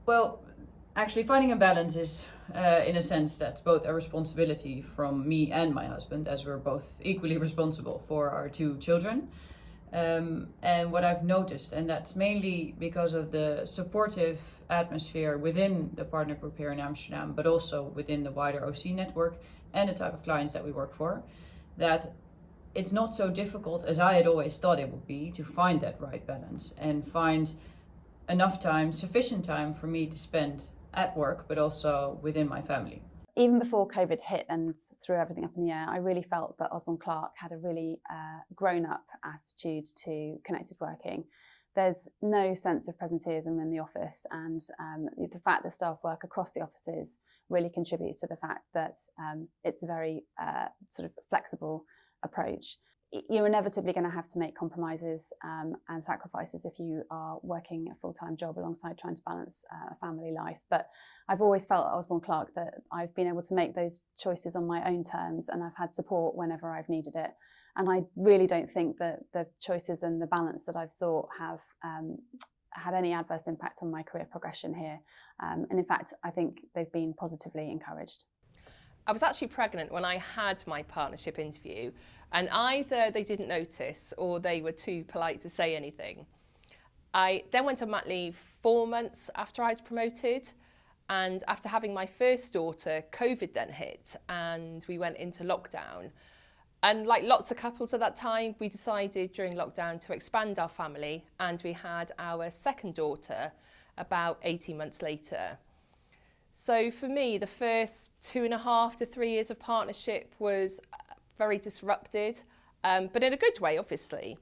Well, actually, finding a balance is, in a sense, that's both a responsibility from me and my husband, as we're both equally responsible for our two children. And what I've noticed, and that's mainly because of the supportive atmosphere within the partner group here in Amsterdam, but also within the wider OC network and the type of clients that we work for, that it's not so difficult as I had always thought it would be to find that right balance and find enough time, sufficient time for me to spend at work, but also within my family. Even before COVID hit and threw everything up in the air, I really felt that Osborne Clarke had a really grown-up attitude to connected working. There's no sense of presenteeism in the office, and the fact that staff work across the offices really contributes to the fact that it's a very sort of flexible approach. You're inevitably going to have to make compromises and sacrifices if you are working a full-time job alongside trying to balance a family life. But I've always felt at Osborne Clarke that I've been able to make those choices on my own terms, and I've had support whenever I've needed it. And I really don't think that the choices and the balance that I've sought have had any adverse impact on my career progression here. And in fact, I think they've been positively encouraged. I was actually pregnant when I had my partnership interview, and either they didn't notice or they were too polite to say anything. I then went on mat leave 4 months after I was promoted, and after having my first daughter, COVID then hit and we went into lockdown. And like lots of couples at that time, we decided during lockdown to expand our family, and we had our second daughter about 18 months later. So for me, the first 2.5 to 3 years of partnership was very disrupted, but in a good way, obviously.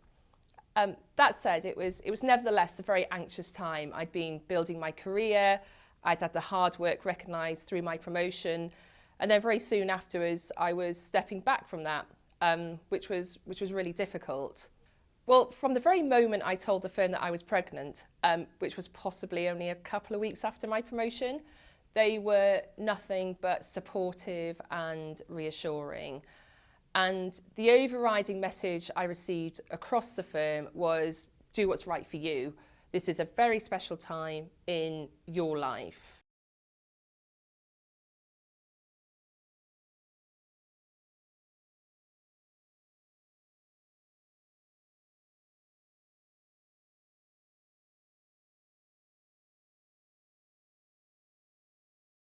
That said, it was nevertheless a very anxious time. I'd been building my career, I'd had the hard work recognised through my promotion, and then very soon afterwards, I was stepping back from that, which was really difficult. Well, from the very moment I told the firm that I was pregnant, which was possibly only a couple of weeks after my promotion, they were nothing but supportive and reassuring. And the overriding message I received across the firm was, do what's right for you. This is a very special time in your life.